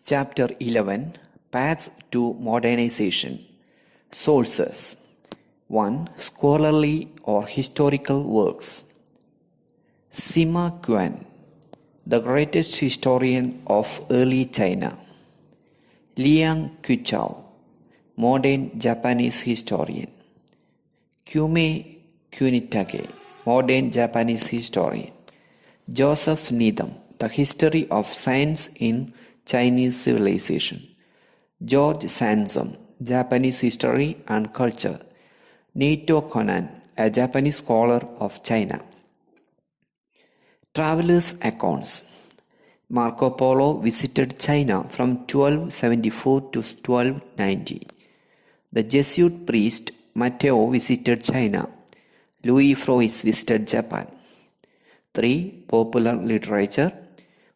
Chapter 11 Paths to Modernization. Sources 1. Scholarly or historical works. Sima Qian, the greatest historian of early China. Liang Qichao, modern Japanese historian. Kume Kunitage, modern Japanese historian. Joseph Needham, The History of Science in Chinese Civilization. George Sansom, Japanese History and Culture. Naito Conan, a Japanese scholar of China. Travelers' accounts. Marco Polo visited China from 1274 to 1290. The Jesuit priest Matteo visited China. Louis Frois visited Japan. 3. Popular literature.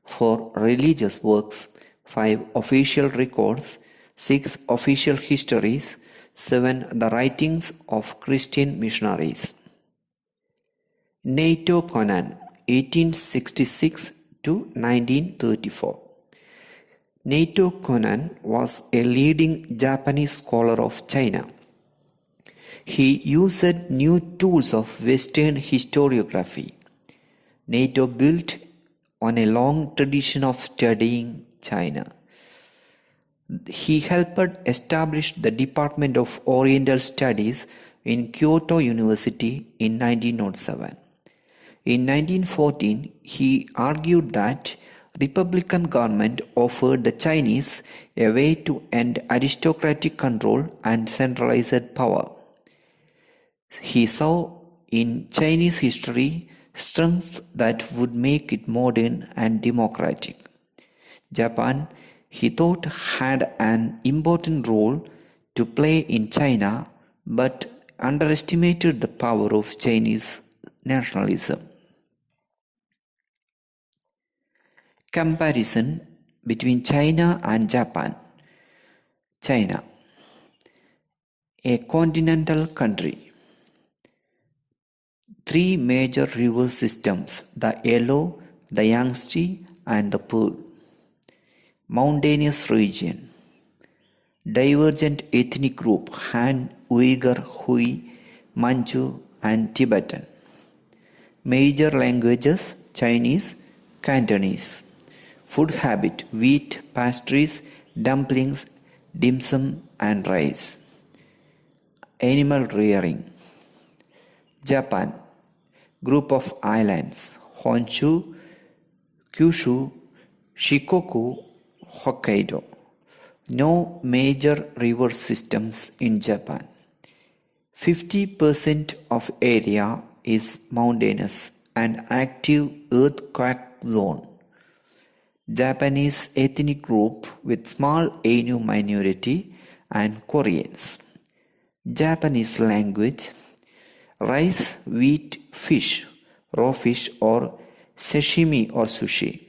4. Religious works. 5. Official records. 6. Official histories. 7. The writings of Christian missionaries. Naito Conan, 1866 to 1934. Naito Conan was a leading Japanese scholar of China. He used new tools of Western historiography. Naito built on a long tradition of studying China. He helped establish the Department of Oriental Studies in Kyoto University in 1907. In 1914, he argued that Republican government offered the Chinese a way to end aristocratic control and centralized power. He saw in Chinese history strengths that would make it modern and democratic. Japan, he thought, had an important role to play in China, but underestimated the power of Chinese nationalism. Comparison between China and Japan. China, a continental country. 3 major river systems, the Yellow, the Yangtze, and the Pearl. Mountainous region. Divergent ethnic group, Han, Uyghur, Hui, Manchu, and Tibetan. Major languages, Chinese, Cantonese. Food habit, wheat, pastries, dumplings, dim sum, and rice. Animal rearing. Japan, group of islands, Honshu, Kyushu, Shikoku, Hokkaido. No major river systems in Japan. 50% of area is mountainous and active earthquake zone. Japanese ethnic group with small Ainu minority and Koreans. Japanese language. Rice, wheat, fish, raw fish or sashimi or sushi.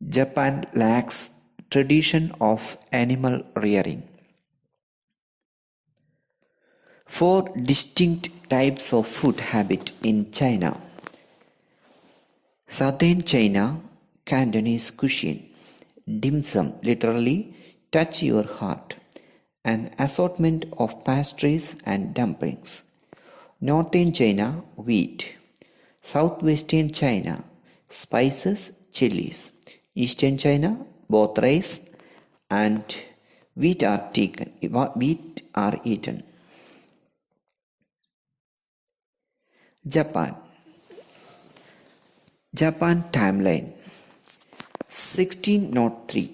Japan lacks tradition of animal rearing. 4 distinct types of food habit in China. Southern China, Cantonese cuisine. Dim sum, literally touch your heart. An assortment of pastries and dumplings. Northern China, wheat. Southwestern China, spices, chilies. Eastern China, both rice and wheat are eaten. Japan timeline. 1603,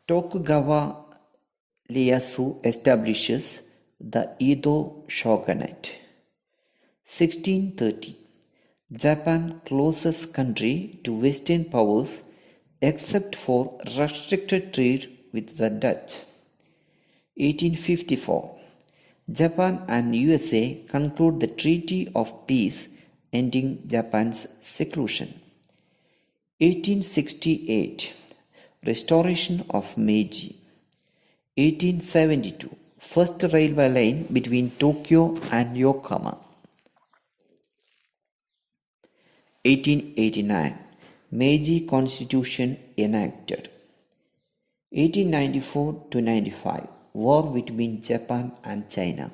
Tokugawa Ieyasu establishes the Edo shogunate. 1630, Japan closes country to Western powers except for restricted trade with the Dutch. 1854, Japan and USA conclude the Treaty of Peace ending Japan's seclusion. 1868, Restoration of Meiji. 1872, first railway line between Tokyo and Yokohama. 1889, Meiji Constitution enacted. 1894 to 95, war between Japan and China.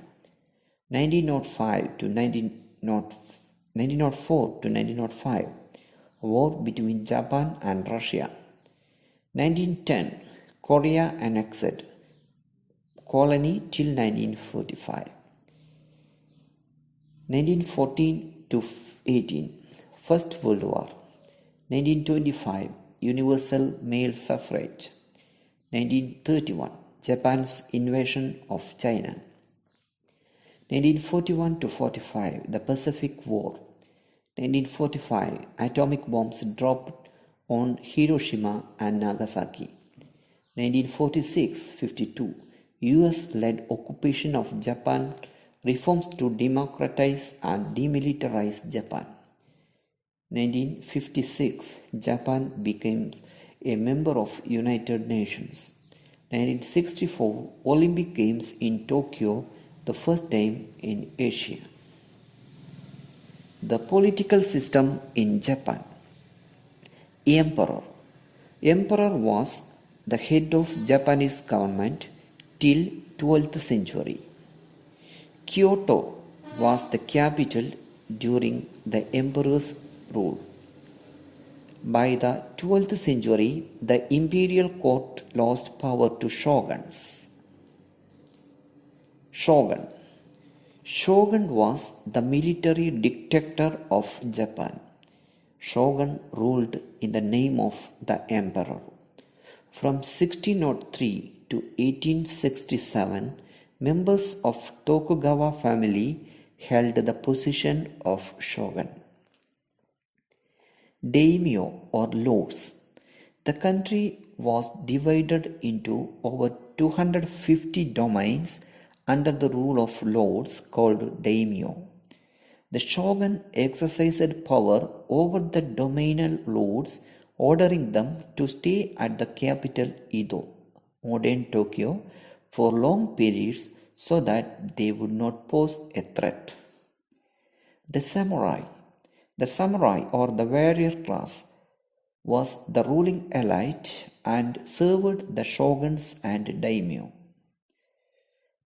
1905 to 1904 to 1905, war between Japan and Russia. 1910, Korea annexed colony till 1945. 1914 to 18, First World War. 1925, universal male suffrage. 1931, Japan's invasion of China. 1941 to 45, the Pacific War. 1945, atomic bombs dropped on Hiroshima and Nagasaki. 1946-52, US-led occupation of Japan, reforms to democratize and demilitarize Japan. 1956, Japan became a member of United Nations. 1964, Olympic Games in Tokyo, the first time in Asia. The political system in Japan. Emperor. Emperor was the head of Japanese government till 12th century. Kyoto was the capital during the emperor's rule. By the 12th century, the imperial court lost power to shoguns. Shogun. Shogun was the military dictator of Japan. Shogun ruled in the name of the emperor. From 1603 to 1867, members of Tokugawa family held the position of shogun. Daimyo or lords. The country was divided into over 250 domains under the rule of lords called daimyo. The shogun exercised power over the domainal lords, ordering them to stay at the capital Edo, modern Tokyo, for long periods so that they would not pose a threat. The samurai. The samurai or the warrior class was the ruling elite and served the shoguns and daimyo.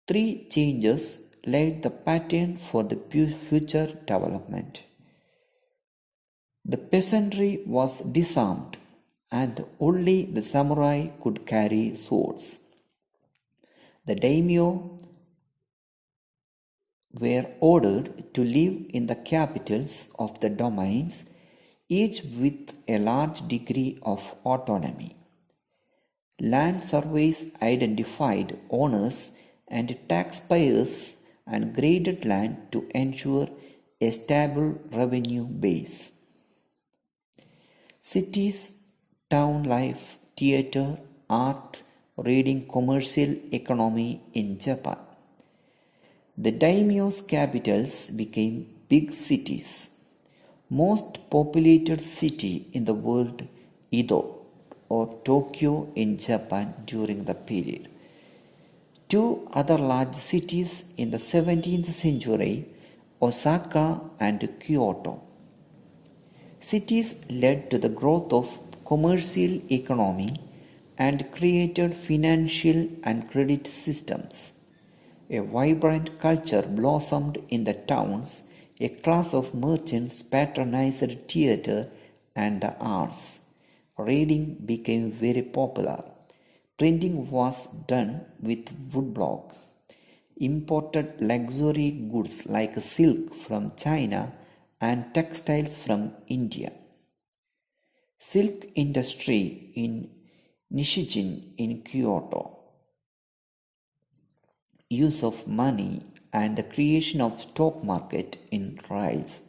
Three changes laid the pattern for the future development. The peasantry was disarmed and only the samurai could carry swords. The daimyo were ordered to live in the capitals of the domains, each with a large degree of autonomy. Land surveys identified owners and taxpayers and graded land to ensure a stable revenue base. Cities, town life, theatre, art, reading, commercial economy in Japan. The daimyo's capitals became big cities. Most populated city in the world, Edo or Tokyo in Japan during the period. Two other large cities in the 17th century, Osaka and Kyoto. Cities led to the growth of commercial economy and created financial and credit systems. A vibrant culture blossomed in the towns. A class of merchants patronized theatre and the arts. Reading became very popular. Printing was done with woodblock. Imported luxury goods like silk from China and textiles from India. Silk industry in Nishijin in Kyoto. Use of money and the creation of stock market in rise.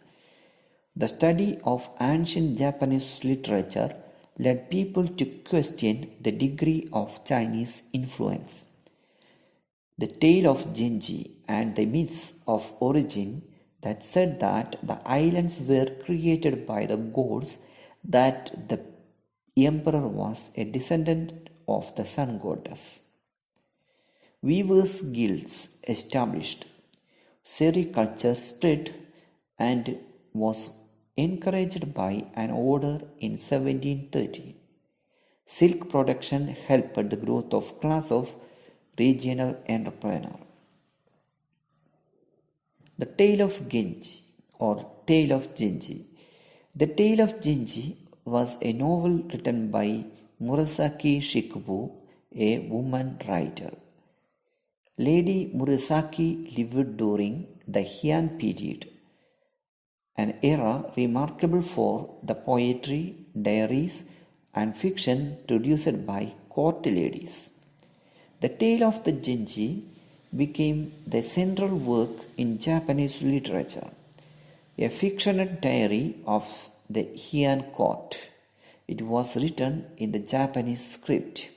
The study of ancient Japanese literature led people to question the degree of Chinese influence. The Tale of Genji and the myths of origin that said that the islands were created by the gods, that the emperor was a descendant of the sun goddess. Weavers' guilds established. Sericulture spread and was encouraged by an order in 1730. Silk production helped the growth of class of regional entrepreneur. The Tale of Genji or Tale of Genji. The Tale of Genji was a novel written by Murasaki Shikibu, a woman writer. Lady Murasaki lived during the Heian period, an era remarkable for the poetry, diaries, and fiction produced by court ladies. The Tale of the Genji became the central work in Japanese literature, a fictional diary of the Heian court. It was written in the Japanese script.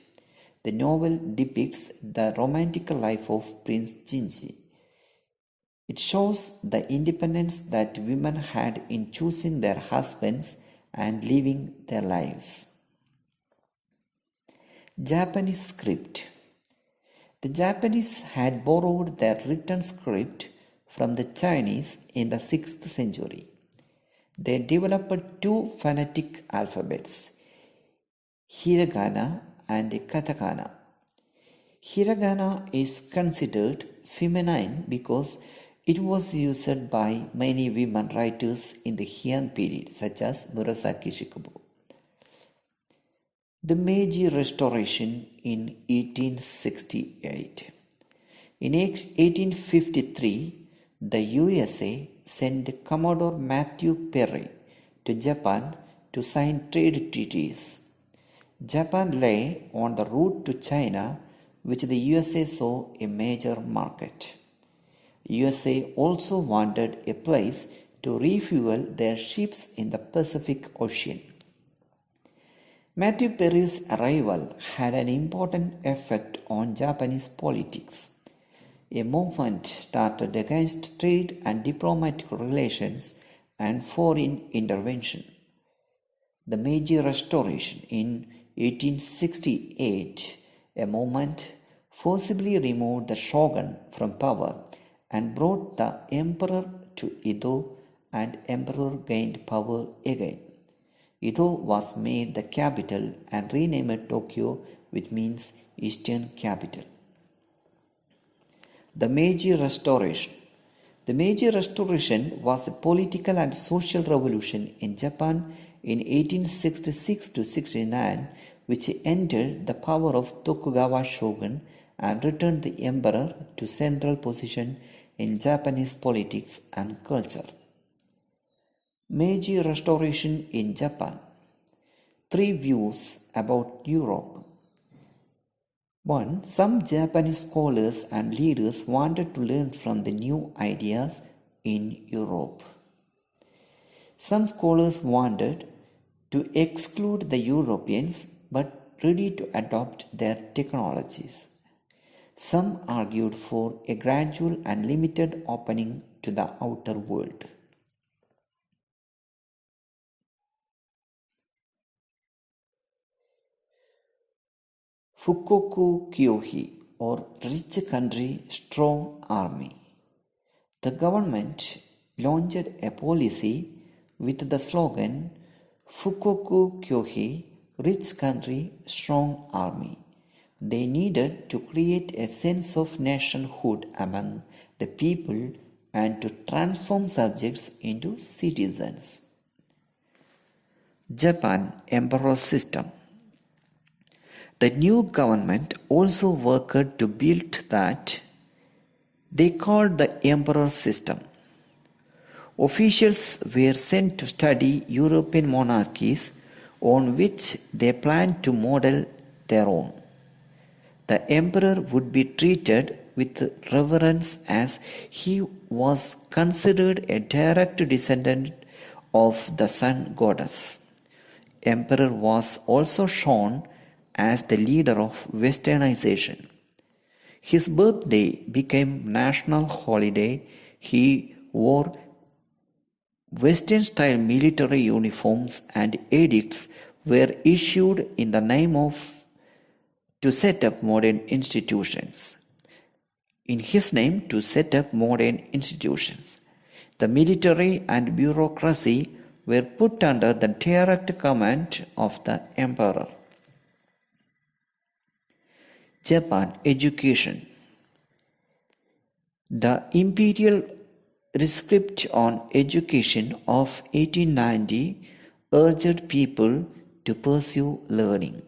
The novel depicts the romantic life of Prince Genji. It shows the independence that women had in choosing their husbands and living their lives. Japanese script. The Japanese had borrowed their written script from the Chinese in the 6th century. They developed two phonetic alphabets, hiragana and katakana. Hiragana is considered feminine because it was used by many women writers in the Heian period, such as Murasaki Shikibu. The Meiji Restoration in 1868. In 1853, the USA sent Commodore Matthew Perry to Japan to sign trade treaties. Japan lay on the route to China, which the USA saw a major market. USA also wanted a place to refuel their ships in the Pacific Ocean. Matthew Perry's arrival had an important effect on Japanese politics. A movement started against trade and diplomatic relations and foreign intervention. The Meiji Restoration in 1868, a movement, forcibly removed the shogun from power and brought the emperor to Edo, and emperor gained power again. Edo was made the capital and renamed Tokyo, which means Eastern Capital. The Meiji Restoration. The Meiji Restoration was a political and social revolution in Japan in 1866 to 69, which ended the power of Tokugawa shogun and returned the emperor to central position in Japanese politics and culture. Meiji Restoration in Japan. 3 views about Europe. 1. Some Japanese scholars and leaders wanted to learn from the new ideas in Europe. Some scholars wanted to exclude the Europeans but ready to adopt their technologies. Some argued for a gradual and limited opening to the outer world. Fukoku Kyohi, or Rich Country Strong Army. The government launched a policy with the slogan Fukoku Kyohi, Rich Country Strong Army. They needed to create a sense of nationhood among the people and to transform subjects into citizens. Japan Embarrass system. The new government also worked to build that they called the emperor system. Officials were sent to study European monarchies on which they planned to model their own. The emperor would be treated with reverence as he was considered a direct descendant of the sun goddess. Emperor was also shown as the leader of Westernization. His birthday became national holiday. He wore Western-style military uniforms and edicts were issued in the name of to set up modern institutions. In his name to set up modern institutions. The military and bureaucracy were put under the direct command of the emperor. Japan education. The Imperial Rescript on Education of 1890 urged people to pursue learning.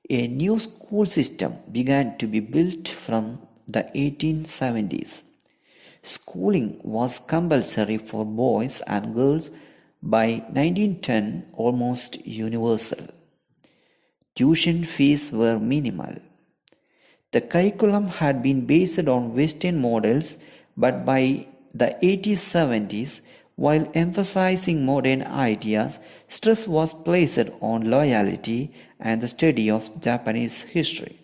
A new school system began to be built from the 1870s. Schooling was compulsory for boys and girls by 1910, almost universal. Tuition fees were minimal. The curriculum had been based on Western models, but by the 1870s, while emphasizing modern ideas, stress was placed on loyalty and the study of Japanese history.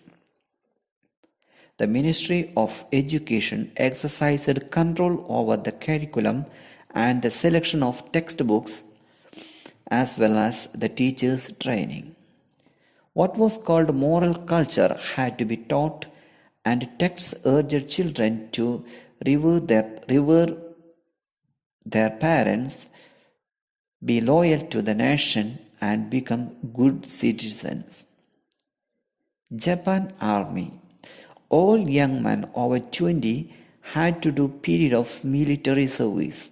The Ministry of Education exercised control over the curriculum and the selection of textbooks, as well as the teachers' training. What was called moral culture had to be taught, and texts urged children to revere their parents, be loyal to the nation, and become good citizens. Japan Army. All young men over 20 had to do period of military service.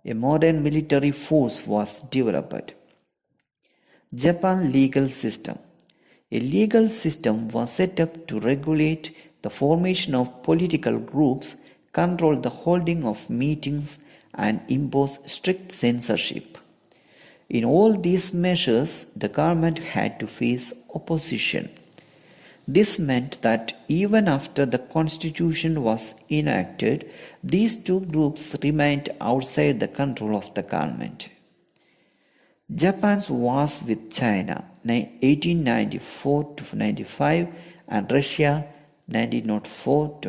A modern military force was developed. Japan legal system. A legal system was set up to regulate the formation of political groups, control the holding of meetings, and impose strict censorship. In all these measures, the government had to face opposition. This meant that even after the constitution was enacted, these two groups remained outside the control of the government. Japan's wars with China 1894 to 95 and Russia 1904 to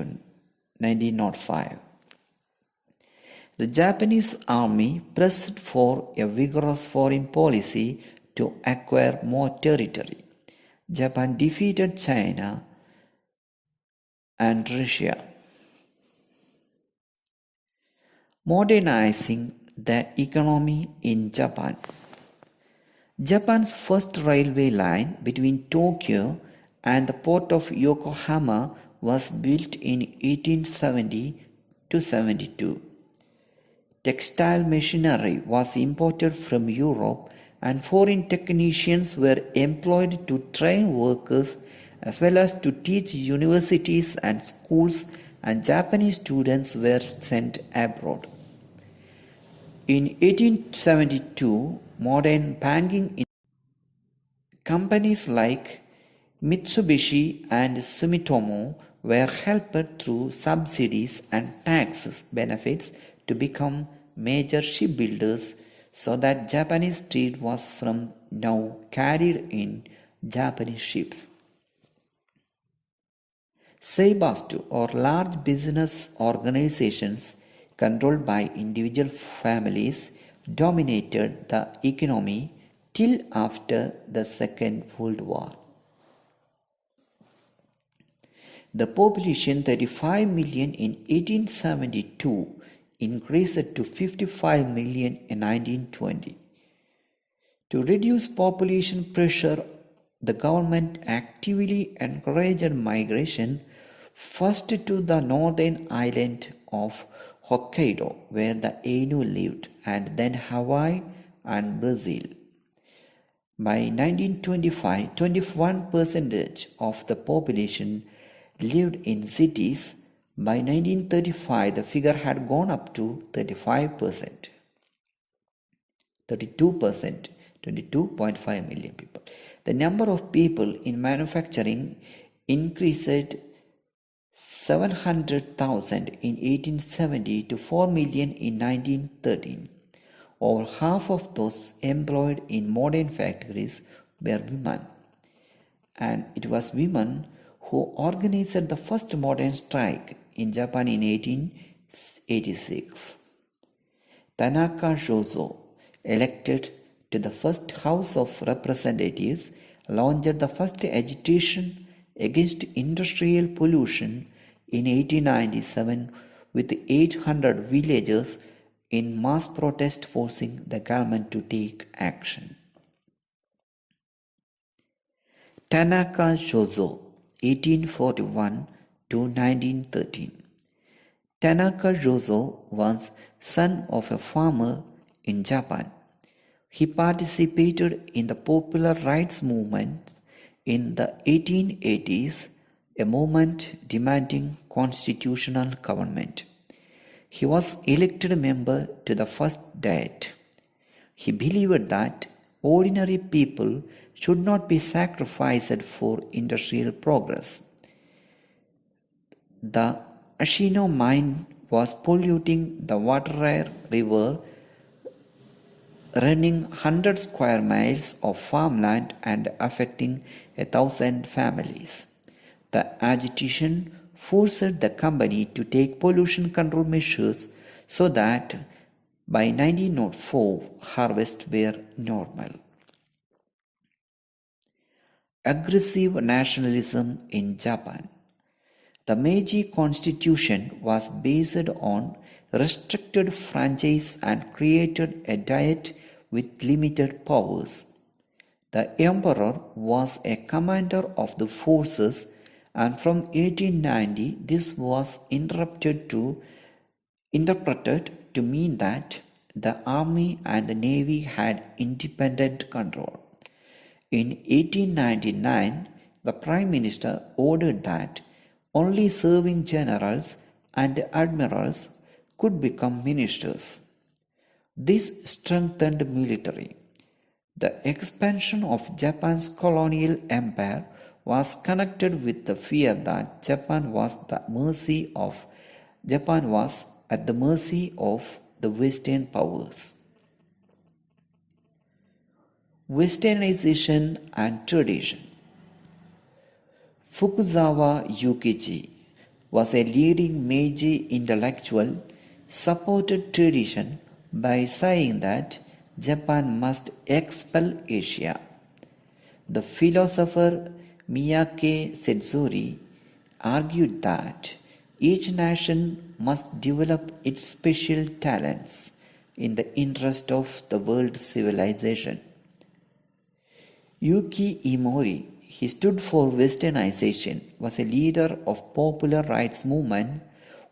1905. The Japanese army pressed for a vigorous foreign policy to acquire more territory. Japan defeated China and Russia. Modernizing the economy in Japan. Japan's first railway line between Tokyo and the port of Yokohama was built in 1870 to 72. Textile machinery was imported from Europe, and foreign technicians were employed to train workers as well as to teach universities and schools, and Japanese students were sent abroad. In 1872, modern banking companies like Mitsubishi and Sumitomo were helped through subsidies and tax benefits to become major shipbuilders, so that Japanese trade was from now carried in Japanese ships. Seibastu, or large business organizations controlled by individual families, dominated the economy till after the Second World War. The population 35 million in 1872 increased to 55 million in 1920. To reduce population pressure, the government actively encouraged migration, first to the northern island of Hokkaido, where the Ainu lived, and then Hawaii and Brazil. By 1925, 21% of the population lived in cities. By 1935, the figure had gone up to 32%, 22.5 million people. The number of people in manufacturing increased 700,000 in 1870 to 4 million in 1913. Over half of those employed in modern factories were women, and it was women who organized the first modern strike in Japan in 1886. Tanaka Shozo, elected to the first House of Representatives, launched the first agitation against industrial pollution in 1897 with 800 villagers in mass protest forcing the government to take action. Tanaka Shozo, 1841 to 1913. Tanaka Jozo was son of a farmer in Japan. He participated in the popular rights movement in the 1880s, a movement demanding constitutional government. He was elected member to the first Diet. He believed that ordinary people should not be sacrificed for industrial progress. The Ashino mine was polluting the Waterare River, running 100 square miles of farmland and affecting 1,000 families. The agitation forced the company to take pollution control measures so that by 1904 harvests were normal. Aggressive nationalism in Japan. The Meiji Constitution was based on restricted franchise and created a diet with limited powers. The emperor was a commander of the forces, and from 1890 this was interpreted to mean that the army and the navy had independent control. In 1899, the Prime Minister ordered that only serving generals and admirals could become ministers. This strengthened military. The expansion of Japan's colonial empire was connected with the fear that Japan was at the mercy of the Western powers. Westernization and tradition. Fukuzawa Yukichi was a leading Meiji intellectual, supported tradition by saying that Japan must expel Asia. The philosopher Miyake Setsuri argued that each nation must develop its special talents in the interest of the world civilization. Yuki Imori, he stood for Westernization, was a leader of popular rights movement,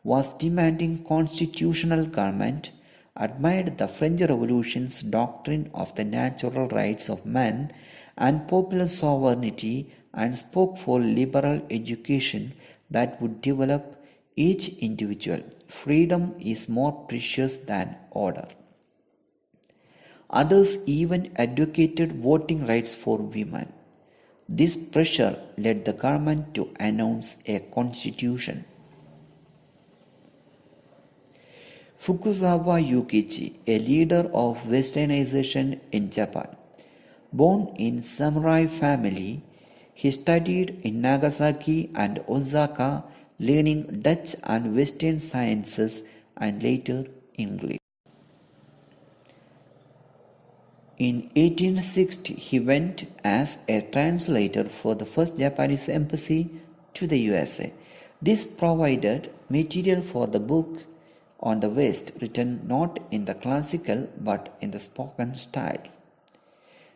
was demanding constitutional government, admired the French Revolution's doctrine of the natural rights of man and popular sovereignty, and spoke for liberal education that would develop each individual. Freedom is more precious than order. Others even advocated voting rights for women. This pressure led the government to announce a constitution. Fukuzawa Yukichi, a leader of Westernization in Japan. Born in samurai family, he studied in Nagasaki and Osaka, learning Dutch and Western sciences and later English. In 1860, he went as a translator for the first Japanese embassy to the USA. This provided material for the book on the West, written not in the classical but in the spoken style.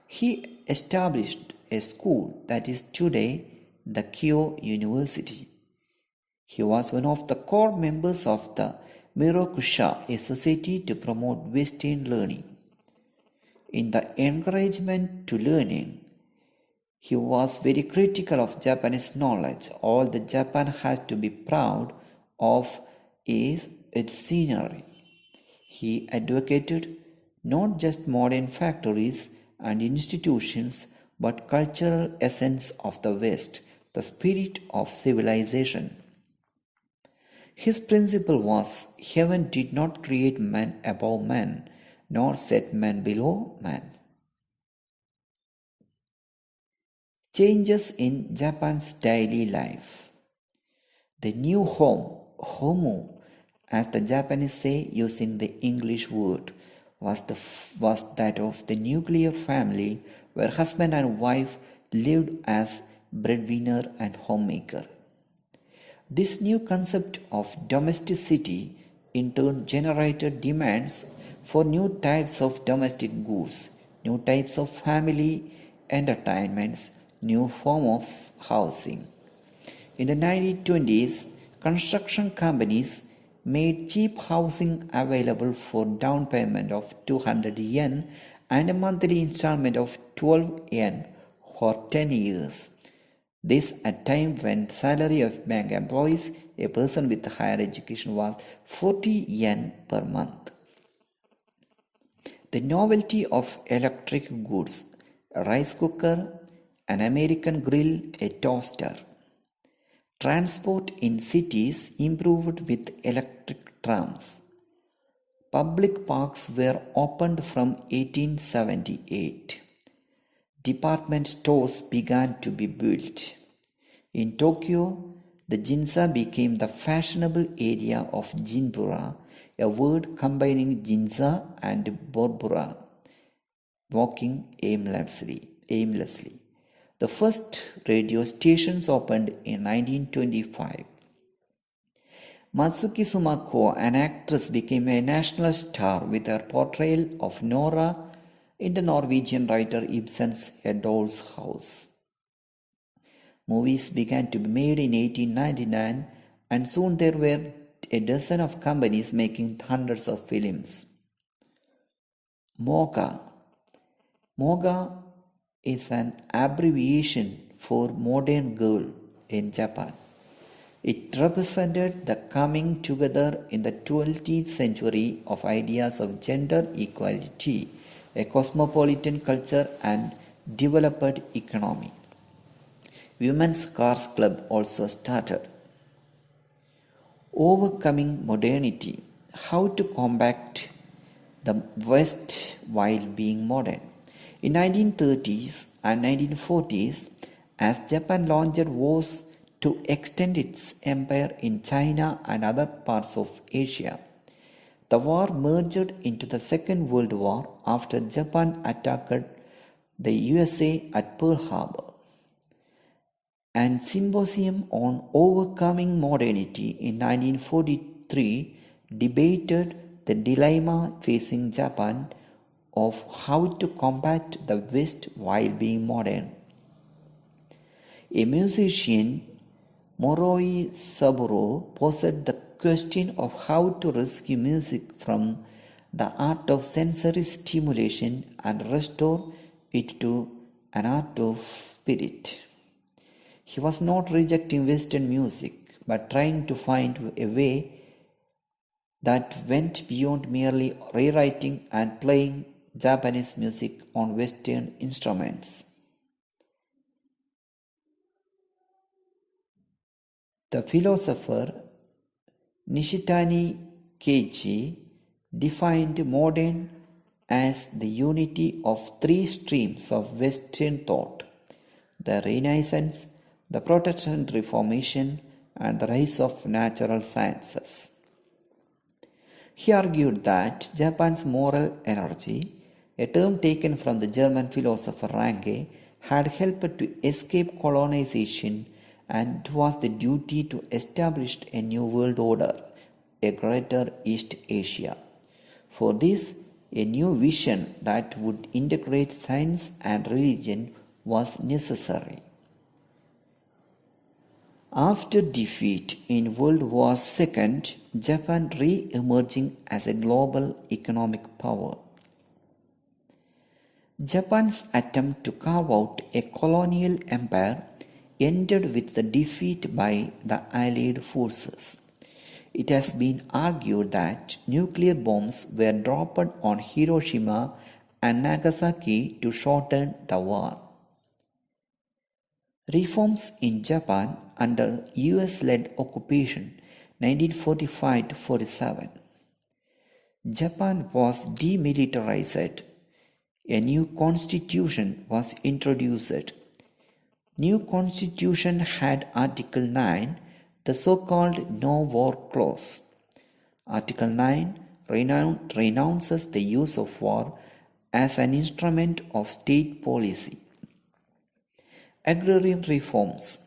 He established a school that is today the Kyo University. He was one of the core members of the Mirokusha, a society to promote Western learning. In the encouragement to learning, he was very critical of Japanese knowledge. All that Japan has to be proud of is its scenery. He advocated not just modern factories and institutions, but cultural essence of the West, the spirit of civilization. His principle was, heaven did not create man above man, nor set man below man. Changes in Japan's daily life. The new home, homo, as the Japanese say using the English word, was that of the nuclear family where husband and wife lived as breadwinner and homemaker. This new concept of domesticity in turn generated demands for new types of domestic goods, new types of family entertainments, new form of housing. In the 1920s, construction companies made cheap housing available for down payment of 200 yen and a monthly installment of 12 yen for 10 years. This at a time when the salary of bank employees, a person with higher education, was 40 yen per month. The novelty of electric goods, a rice cooker, an American grill, a toaster. Transport in cities improved with electric trams. Public parks were opened from 1878. Department stores began to be built. In Tokyo, the Ginza became the fashionable area of Jinbura, a word combining Ginza and Borbura, walking aimlessly. The first radio stations opened in 1925. Matsuki Sumako, an actress, became a national star with her portrayal of Nora in the Norwegian writer Ibsen's A Doll's House. Movies began to be made in 1899, and soon there were a dozen of companies making hundreds of films. MOGA is an abbreviation for Modern Girl in Japan. It represented the coming together in the 20th century of ideas of gender equality, a cosmopolitan culture, and developed economy. Women's Cars Club also started. Overcoming modernity. How to combat the West while being modern. In 1930s and 1940s, as Japan launched wars to extend its empire in China and other parts of Asia, the war merged into the Second World War after Japan attacked the USA at Pearl Harbor. An symposium on overcoming modernity in 1943 debated the dilemma facing Japan of how to combat the West while being modern. A musician, Moroi Saburo, posed the question of how to rescue music from the art of sensory stimulation and restore it to an art of spirit. He was not rejecting Western music, but trying to find a way that went beyond merely rewriting and playing Japanese music on Western instruments. The philosopher Nishitani Keiichi defined modern as the unity of three streams of Western thought: the Renaissance, the Protestant Reformation, and the rise of natural sciences. He argued that Japan's moral energy, a term taken from the German philosopher Ranke, had helped to escape colonization, and it was the duty to establish a new world order, a greater East Asia. For this, a new vision that would integrate science and religion was necessary. After defeat in World War II, Japan re-emerging as a global economic power. Japan's attempt to carve out a colonial empire ended with the defeat by the Allied forces. It has been argued that nuclear bombs were dropped on Hiroshima and Nagasaki to shorten the war. Reforms in Japan under US-led occupation 1945-47. Japan was demilitarized. A new constitution was introduced. New constitution had Article 9, the so-called No War Clause. Article 9 renounces the use of war as an instrument of state policy. Agrarian reforms,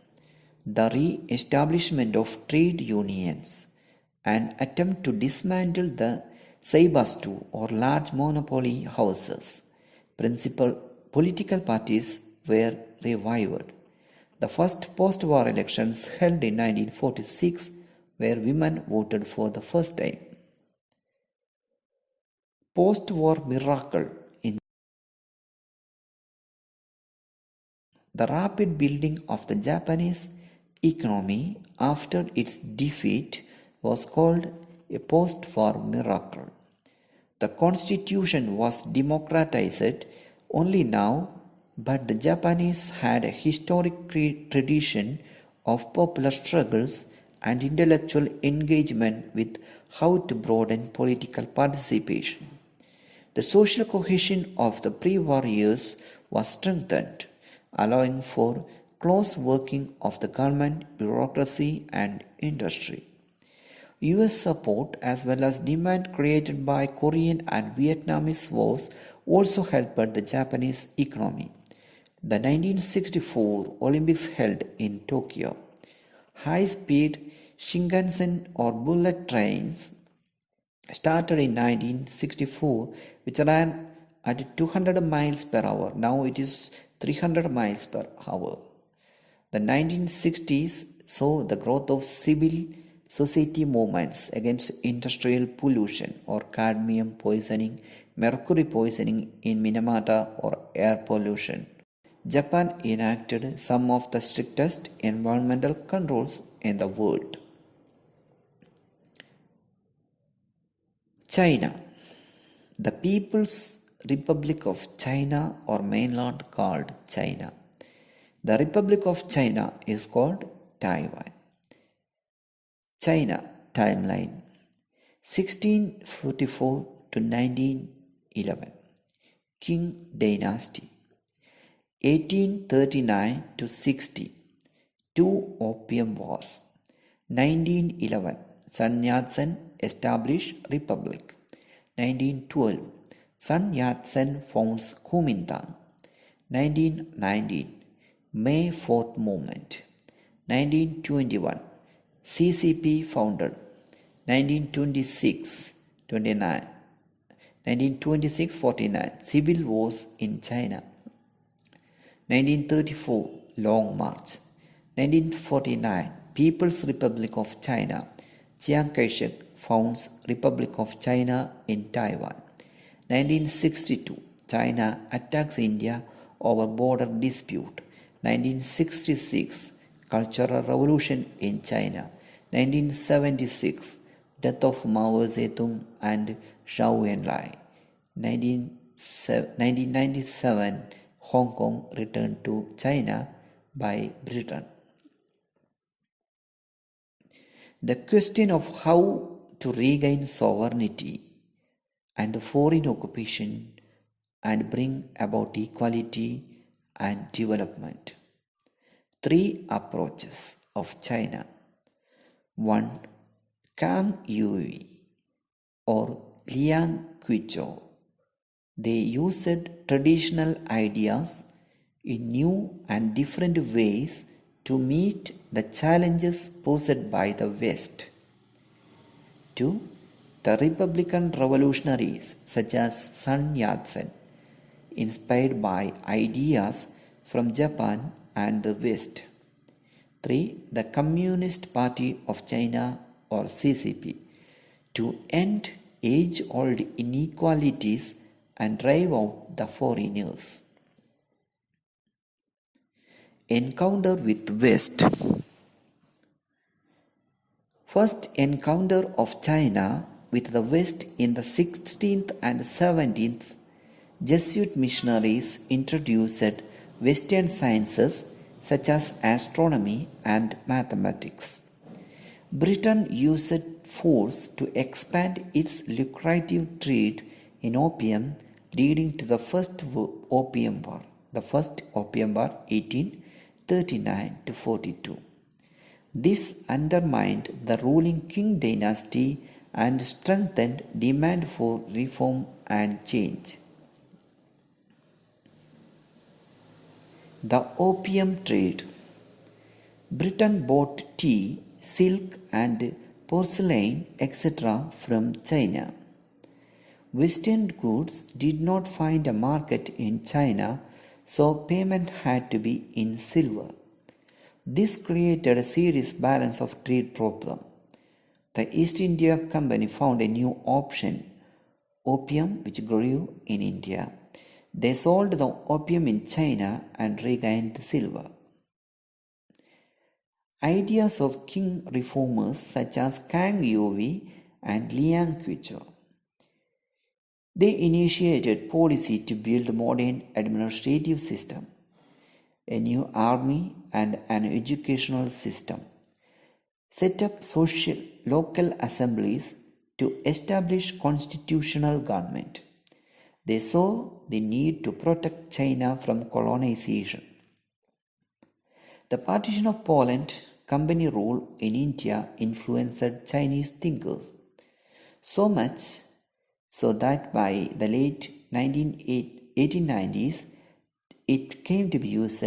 the re-establishment of trade unions, an attempt to dismantle the seibastu or large monopoly houses. Principal political parties were revived. The first post-war elections held in 1946 where women voted for the first time. Post-war miracle in the rapid building of the Japanese economy after its defeat was called a post-war miracle. The constitution was democratized only now, but the Japanese had a historic tradition of popular struggles and intellectual engagement with how to broaden political participation. The social cohesion of the pre-war years was strengthened, allowing for close working of the government, bureaucracy and industry. US support as well as demand created by Korean and Vietnamese wars also helped the Japanese economy. The 1964 Olympics held in Tokyo. High-speed Shinkansen or bullet trains started in 1964, which ran at 200 miles per hour. Now it is 300 miles per hour. The 1960s saw the growth of civil society movements against industrial pollution or cadmium poisoning, mercury poisoning in Minamata or air pollution. Japan enacted some of the strictest environmental controls in the world. China. The People's Republic of China or mainland called China. The Republic of China is called Taiwan. China timeline 1644 to 1911 Qing Dynasty 1839 to 60 Two Opium Wars 1911 Sun Yat-sen established Republic 1912 Sun Yat-sen founds Kuomintang 1919 May 4th Movement 1921 CCP founded 1926-49 1926-49 Civil Wars in China 1934 Long March 1949 People's Republic of China Chiang Kai-shek founds Republic of China in Taiwan 1962 China attacks India over border dispute 1966 Cultural Revolution in China 1976 Death of Mao Zedong and Zhou Enlai 1997 Hong Kong returned to China by Britain. The question of how to regain sovereignty and foreign occupation and bring about equality and development. Three approaches of China. 1. Kang Yui or Liang Quichou. They used traditional ideas in new and different ways to meet the challenges posed by the West. 2. The Republican revolutionaries such as Sun Yat-sen, inspired by ideas from Japan and the West. 3. The Communist Party of China or CCP, to end age-old inequalities and drive out the foreigners. Encounter with West. First encounter of China with the West in the 16th and 17th, Jesuit missionaries introduced Western sciences such as astronomy and mathematics. Britain used force to expand its lucrative trade in opium, leading to the First Opium War. The First Opium War 1839 to 42. This undermined the ruling Qing Dynasty and strengthened demand for reform and change. The opium trade. Britain bought tea, silk and porcelain, etc. from China. Western goods did not find a market in China, so payment had to be in silver. This created a serious balance of trade problem. The East India Company found a new option, opium, which grew in India. They sold the opium in China and regained silver. Ideas of Qing reformers such as Kang Youwei and Liang Qichou. They initiated policy to build a modern administrative system, a new army and an educational system, set up social local assemblies to establish constitutional government. They saw the need to protect China from colonization. The partition of Poland, company rule in India influenced Chinese thinkers so much so that by the late 1890s it came to be used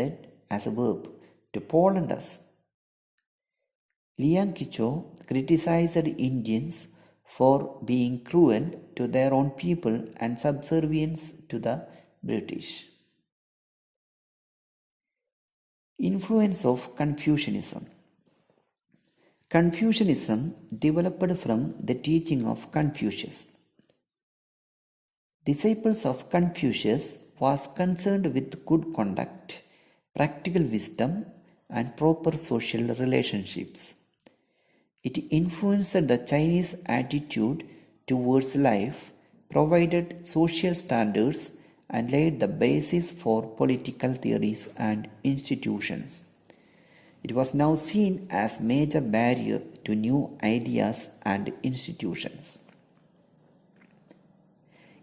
as a verb to Poland us. Liang Qichou criticized Indians for being cruel to their own people and subservience to the British. Influence of Confucianism. Confucianism developed from the teaching of Confucius. Disciples of Confucius was concerned with good conduct, practical wisdom, and proper social relationships. It influenced the Chinese attitude towards life, provided social standards, and laid the basis for political theories and institutions. It was now seen as a major barrier to new ideas and institutions.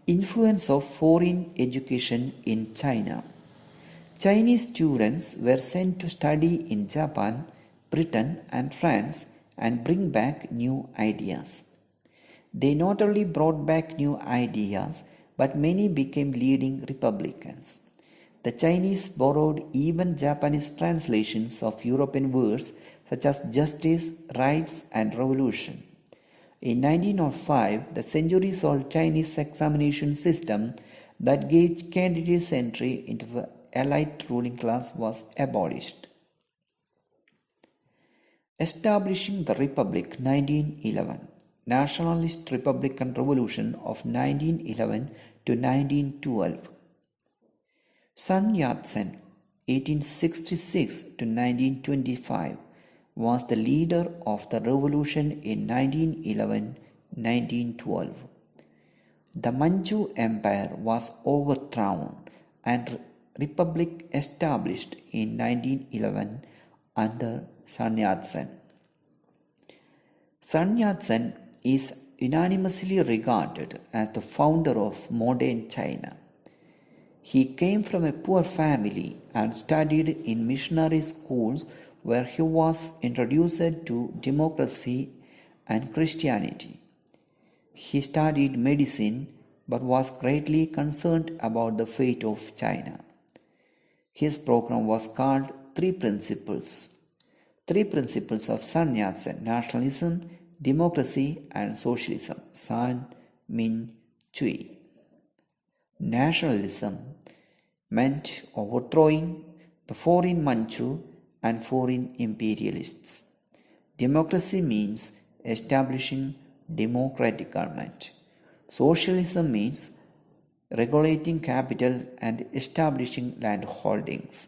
Influence of foreign education in China. Chinese students were sent to study in Japan, Britain, and France and bring back new ideas. They not only brought back new ideas, but many became leading Republicans. The Chinese borrowed even Japanese translations of European words such as justice, rights, and revolution. In 1905, the centuries-old Chinese examination system that gave candidates entry into the elite ruling class was abolished. Establishing the Republic 1911. Nationalist Republican Revolution of 1911 to 1912. Sun Yat-sen, 1866 to 1925, was the leader of the revolution in 1911-1912. The Manchu Empire was overthrown and republic established in 1911 under Sun Yat-sen. Sun Yat-sen is unanimously regarded as the founder of modern China. He came from a poor family and studied in missionary schools where he was introduced to democracy and Christianity. He studied medicine but was greatly concerned about the fate of China. His program was called Three Principles. Three Principles of Sun Yat-sen: nationalism, democracy, and socialism. San Min Chui. Nationalism meant overthrowing the foreign Manchu and foreign imperialists. Democracy means establishing democratic government. Socialism means regulating capital and establishing land holdings.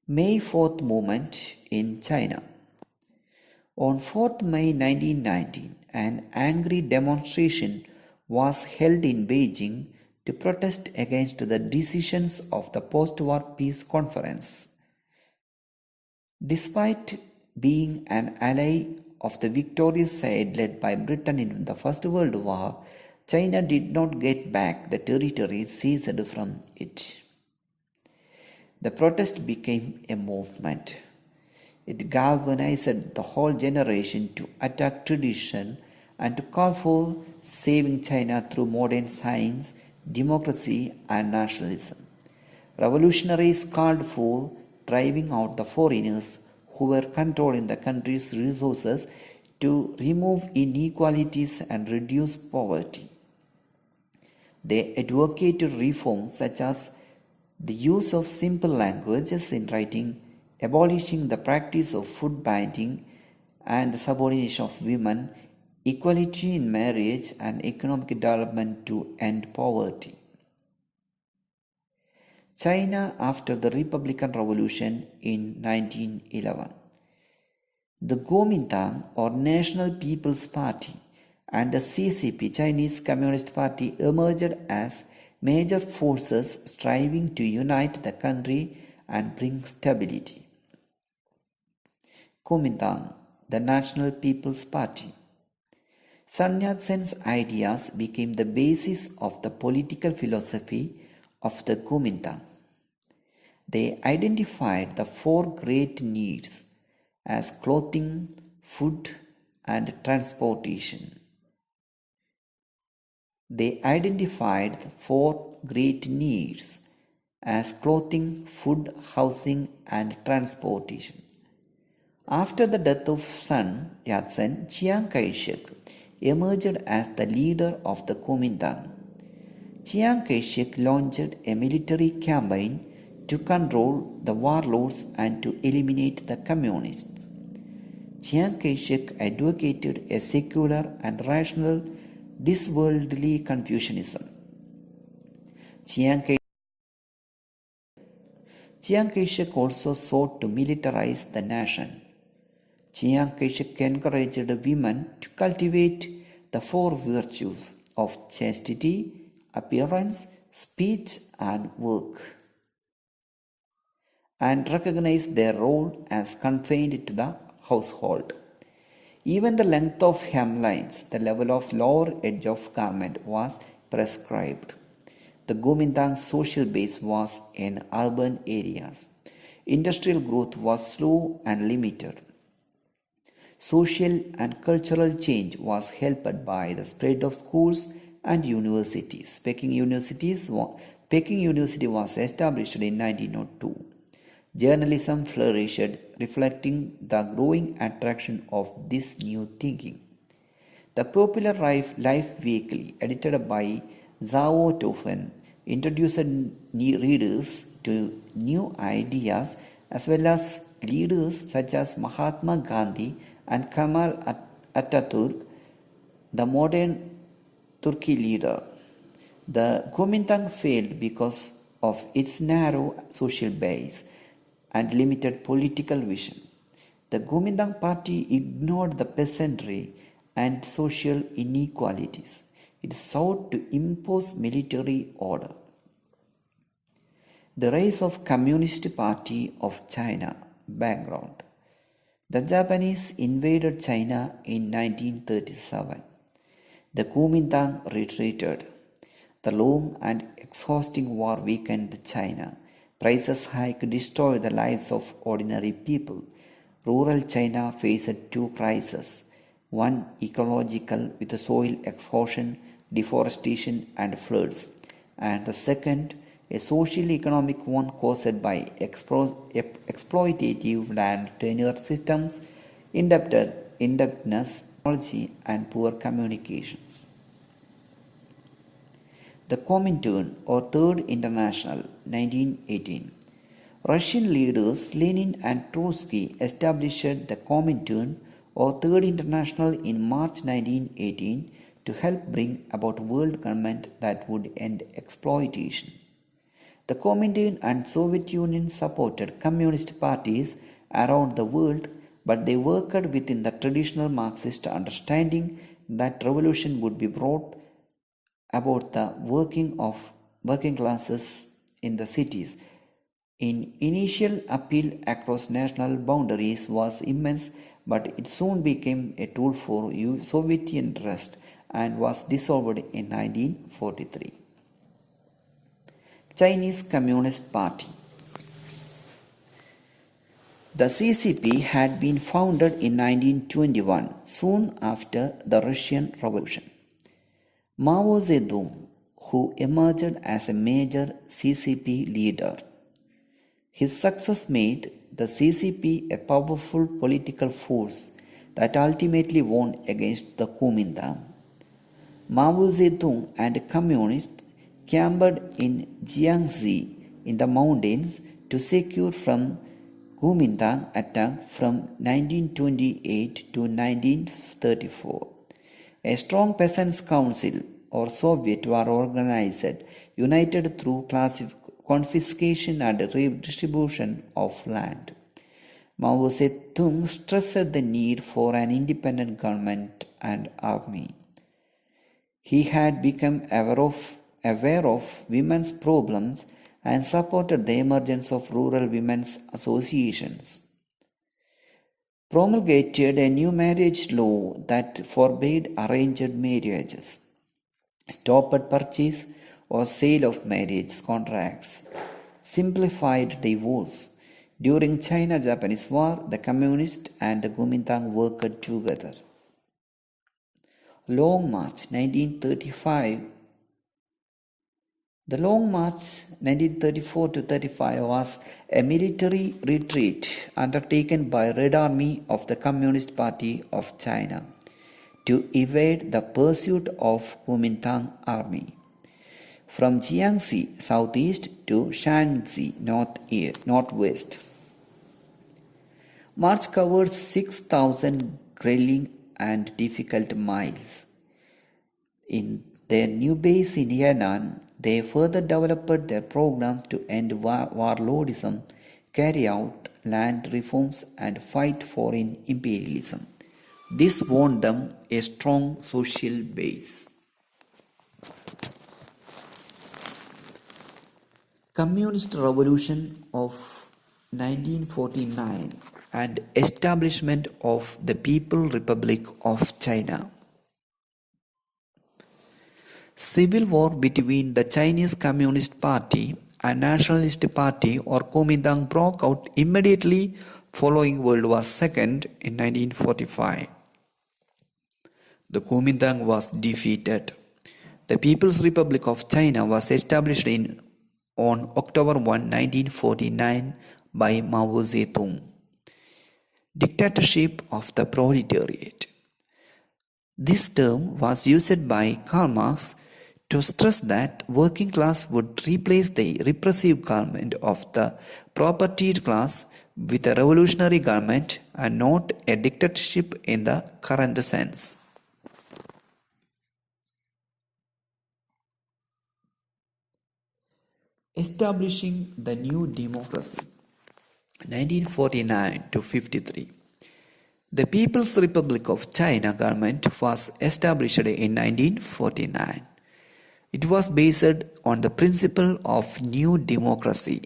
May 4th movement in China. On 4th May 1919, an angry demonstration was held in Beijing to protest against the decisions of the post-war peace conference. Despite being an ally of the victorious side led by Britain in the First World War, China did not get back the territory seized from it. The protest became a movement. It galvanized the whole generation to attack tradition and to call for saving China through modern science, democracy, and nationalism. Revolutionaries called for driving out the foreigners who were controlling the country's resources to remove inequalities and reduce poverty. They advocated reforms such as the use of simple languages in writing, abolishing the practice of food binding and the subordination of women, equality in marriage, and economic development to end poverty. China after the Republican Revolution in 1911. The Kuomintang or National People's Party and the CCP, Chinese Communist Party, emerged as major forces striving to unite the country and bring stability. Kuomintang, the National People's Party. Sun Yat-sen's ideas became the basis of the political philosophy of the Kuomintang. They identified the four great needs as clothing, food, and transportation. They identified the four great needs as clothing, food, housing, and transportation. After the death of Sun Yat-sen, Chiang Kai-shek emerged as the leader of the Kuomintang. Chiang Kai-shek launched a military campaign to control the warlords and to eliminate the communists. Chiang Kai-shek advocated a secular and rational this-worldly Confucianism. Chiang Kai-shek also sought to militarize the nation. Chiang Kai-shek encouraged women to cultivate the four virtues of chastity, appearance, speech, and work, and recognized their role as confined to the household. Even the length of hemlines, the level of lower edge of garment, was prescribed. The Kuomintang social base was in urban areas. Industrial growth was slow and limited. Social and cultural change was helped by the spread of schools and universities. Peking University was established in 1902. Journalism flourished, reflecting the growing attraction of this new thinking. The popular Life Weekly, edited by Zhao Tofen, introduced readers to new ideas as well as leaders such as Mahatma Gandhi and Kemal Atatürk, the modern Turkey leader. The Kuomintang failed because of its narrow social base and limited political vision. The Kuomintang party ignored the peasantry and social inequalities. It sought to impose military order. The rise of Communist Party of China. Background. The Japanese invaded China in 1937. The Kuomintang retreated. The long and exhausting war weakened China. Prices hike destroyed the lives of ordinary people. Rural China faced two crises. One ecological with soil exhaustion, deforestation and floods. And the second, a social-economic one caused by exploitative land tenure systems, indebtedness, technology and poor communications. The Comintern or Third International, 1918. Russian leaders Lenin and Trotsky established the Comintern or Third International in March 1918 to help bring about world government that would end exploitation. The Comintern and Soviet Union supported communist parties around the world, but they worked within the traditional Marxist understanding that revolution would be brought about the working classes in the cities. In initial appeal across national boundaries was immense, but it soon became a tool for Soviet interest and was dissolved in 1943. Chinese Communist Party. The CCP had been founded in 1921, soon after the Russian Revolution. Mao Zedong, who emerged as a major CCP leader. His success made the CCP a powerful political force that ultimately won against the Kuomintang. Mao Zedong and communists camped in Jiangxi in the mountains to secure from Kuomintang attack from 1928 to 1934. A strong peasants' council or Soviet were organized, united through confiscation and redistribution of land. Mao Zedong stressed the need for an independent government and army. He had become aware of women's problems and supported the emergence of rural women's associations. Promulgated a new marriage law that forbade arranged marriages, stopped purchase or sale of marriage contracts, simplified divorce. During China-Japanese War, the Communists and the Kuomintang worked together. Long March 1935. The Long March 1934 to 35 was a military retreat undertaken by Red Army of the Communist Party of China to evade the pursuit of Kuomintang Army. From Jiangxi southeast to Shanxi northwest. March covered 6,000 grueling and difficult miles. In their new base in Yan'an, they further developed their programs to end warlordism, carry out land reforms, and fight foreign imperialism. This won them a strong social base. Communist Revolution of 1949 and establishment of the People's Republic of China. Civil war between the Chinese Communist Party and Nationalist Party or Kuomintang broke out immediately following World War II in 1945. The Kuomintang was defeated. The People's Republic of China was established on October 1, 1949 by Mao Zedong. Dictatorship of the proletariat. This term was used by Karl Marx to stress that working class would replace the repressive government of the propertied class with a revolutionary government and not a dictatorship in the current sense. Establishing the new democracy 1949 to 53. The People's Republic of China government was established in 1949. It was based on the principle of new democracy,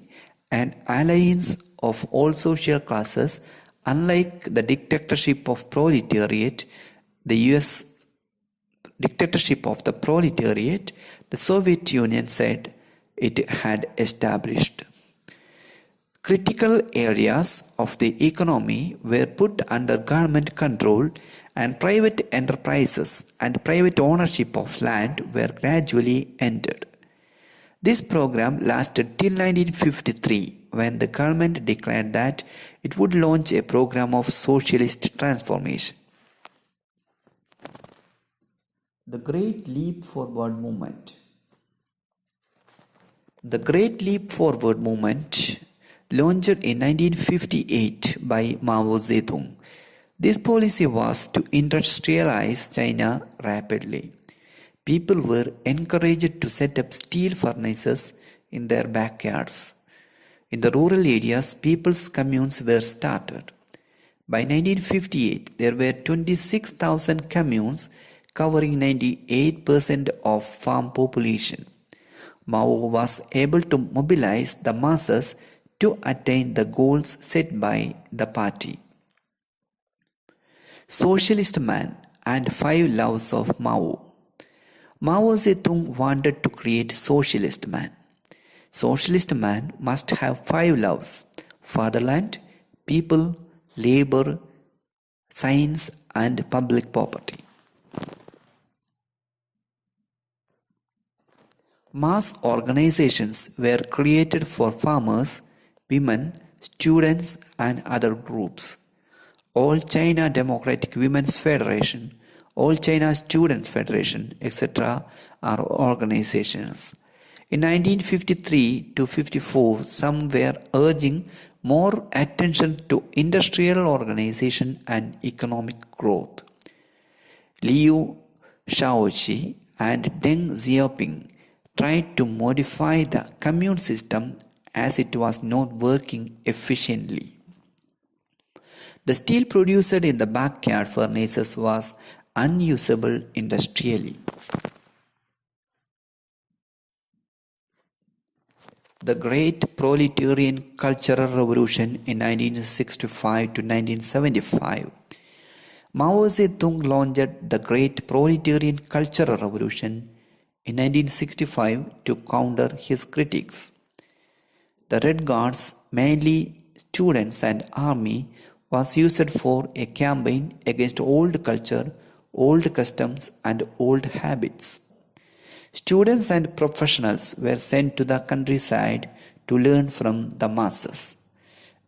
an alliance of all social classes. Unlike the dictatorship of proletariat, the US dictatorship of the proletariat, the Soviet Union said it had established. Critical areas of the economy were put under government control, and private enterprises and private ownership of land were gradually ended. This program lasted till 1953, when the government declared that it would launch a program of socialist transformation. The Great Leap Forward Movement. The Great Leap Forward Movement launched in 1958 by Mao Zedong. This policy was to industrialize China rapidly. People were encouraged to set up steel furnaces in their backyards. In the rural areas, people's communes were started. By 1958, there were 26,000 communes covering 98% of farm population. Mao was able to mobilize the masses to attain the goals set by the party. Socialist Man and 5 Laws of Mao. Mao Zedong wanted to create Socialist Man. Socialist Man must have 5 laws: fatherland, people, labor, science, and public property. Mass organizations were created for farmers, women, students, and other groups. All China Democratic Women's Federation, All China Students Federation, etc. are organizations. In 1953 to 54, some were urging more attention to industrial organization and economic growth. Liu Shaoqi and Deng Xiaoping tried to modify the commune system as it was not working efficiently. The steel produced in the backyard furnaces was unusable industrially. The Great Proletarian Cultural Revolution in 1965 to 1975. Mao Zedong launched the Great Proletarian Cultural Revolution in 1965 to counter his critics. The Red Guards, mainly students and army, was used for a campaign against old culture, old customs and old habits. Students and professionals were sent to the countryside to learn from the masses.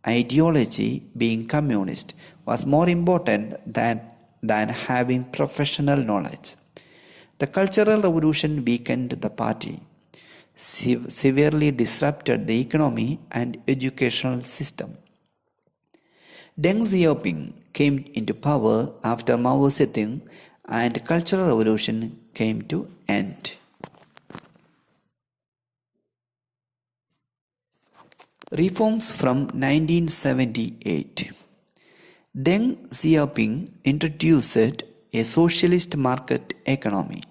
Ideology, being communist, was more important than having professional knowledge. The Cultural Revolution weakened the party, severely disrupted the economy and educational system. Deng Xiaoping came into power after Mao Zedong and the Cultural Revolution came to end. Reforms from 1978. Deng Xiaoping introduced a socialist market economy.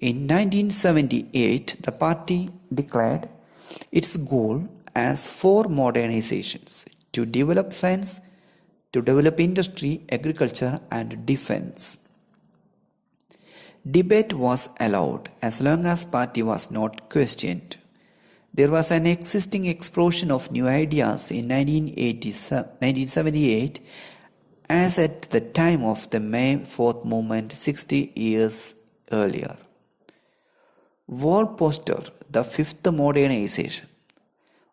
In 1978, the party declared its goal as four modernizations: to develop science, to develop industry, agriculture, and defense. Debate was allowed as long as party was not questioned. There was an existing explosion of new ideas in 1978 as at the time of the May 4th movement 60 years earlier. Wall poster, the fifth modernization.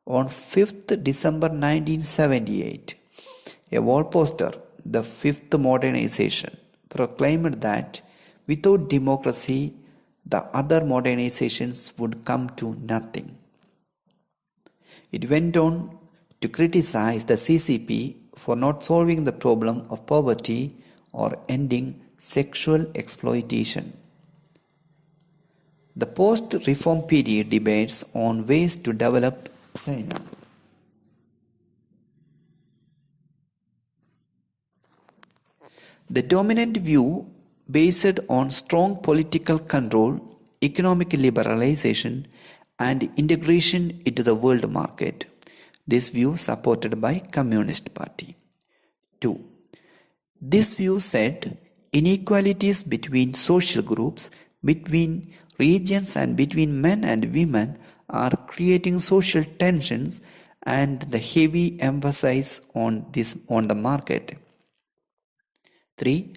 On 5th December 1978, a wall poster, the fifth modernization, proclaimed that without democracy, the other modernizations would come to nothing. It went on to criticize the CCP for not solving the problem of poverty or ending sexual exploitation. The post-reform period debates on ways to develop China. The dominant view based on strong political control, economic liberalization, and integration into the world market. This view supported by Communist Party. 2. This view said inequalities between social groups, between regions and between men and women are creating social tensions and the heavy emphasis on the market. 3.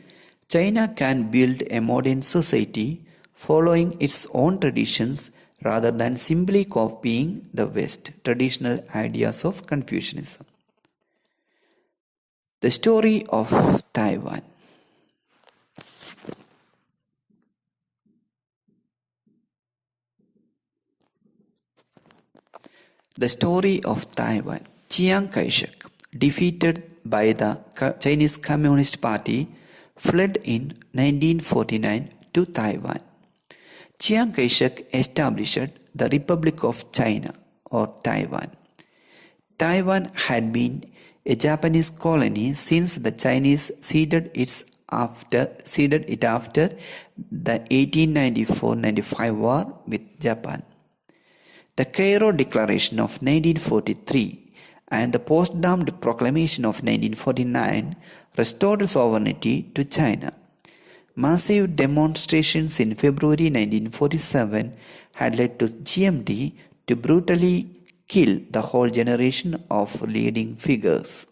China can build a modern society following its own traditions rather than simply copying the West traditional ideas of Confucianism. The Story of Taiwan. The Story of Taiwan. Chiang Kai-shek, defeated by the Chinese Communist Party, fled in 1949 to Taiwan. Chiang Kai-shek established the Republic of China or Taiwan. Taiwan had been a Japanese colony since the Chinese ceded it after the 1894-95 war with Japan. The Cairo Declaration of 1943 and the Potsdam Proclamation of 1949 restored sovereignty to China. Massive demonstrations in February 1947 had led to GMT to brutally kill the whole generation of leading figures.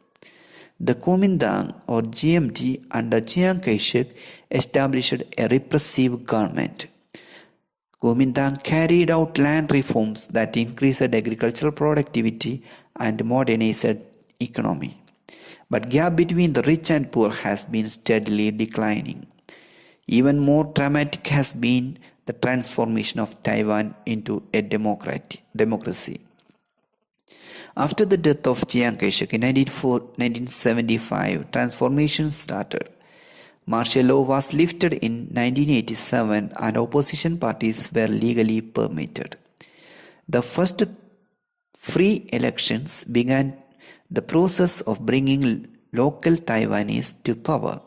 The Kuomintang or GMT under Chiang Kai-shek established a repressive government. Kuomintang carried out land reforms that increased agricultural productivity and modernized economy. But gap between the rich and poor has been steadily declining. Even more dramatic has been the transformation of Taiwan into a democracy. After the death of Chiang Kai-shek in 1975, transformation started. Martial law was lifted in 1987 and opposition parties were legally permitted. The first free elections began the process of bringing local Taiwanese to power.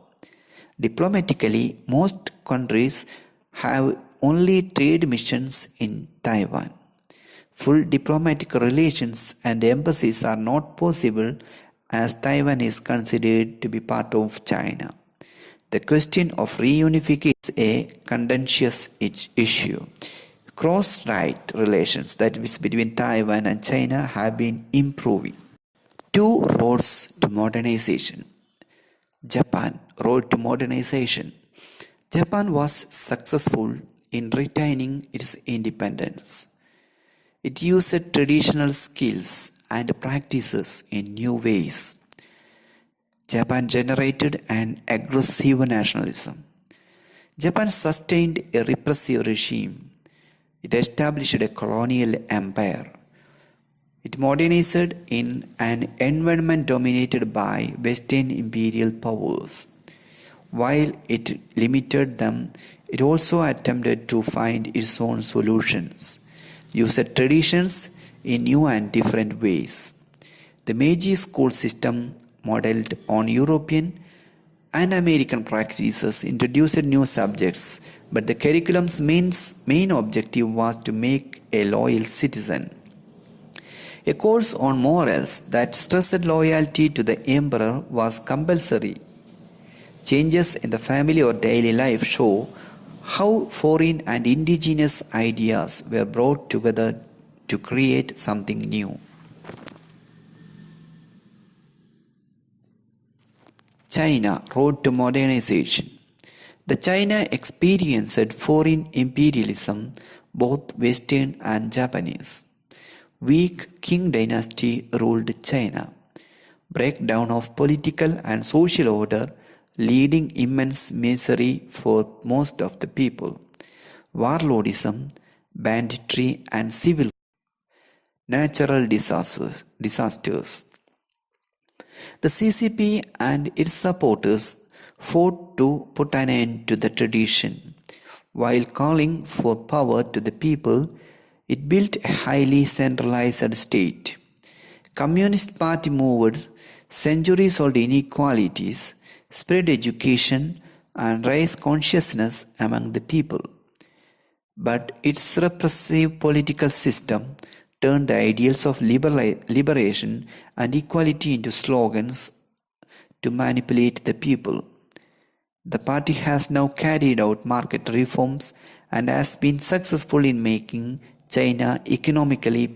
Diplomatically, most countries have only trade missions in Taiwan. Full diplomatic relations and embassies are not possible as Taiwan is considered to be part of China. The question of reunification is a contentious issue. Cross-strait relations, that is between Taiwan and China, have been improving. Two roads to modernization. Japan, road to modernization. Japan was successful in retaining its independence. It used traditional skills and practices in new ways. Japan generated an aggressive nationalism. Japan sustained a repressive regime. It established a colonial empire. It modernized in an environment dominated by Western imperial powers. While it limited them, it also attempted to find its own solutions, used traditions in new and different ways. The Meiji school system, modeled on European and American practices, introduced new subjects, but the curriculum's main objective was to make a loyal citizen. A course on morals that stressed loyalty to the emperor was compulsory. Changes in the family or daily life show how foreign and indigenous ideas were brought together to create something new. China, road to modernization. The China experienced foreign imperialism, both Western and Japanese. Weak Qing Dynasty ruled China. Breakdown of political and social order, leading immense misery for most of the people. Warlordism, banditry and civil war. Natural disasters. The CCP and its supporters fought to put an end to the tradition. While calling for power to the people, it built a highly centralized state. Communist Party moved centuries-old inequalities, spread education, and raised consciousness among the people. But its repressive political system turned the ideals of liberation and equality into slogans to manipulate the people. The party has now carried out market reforms and has been successful in making China economically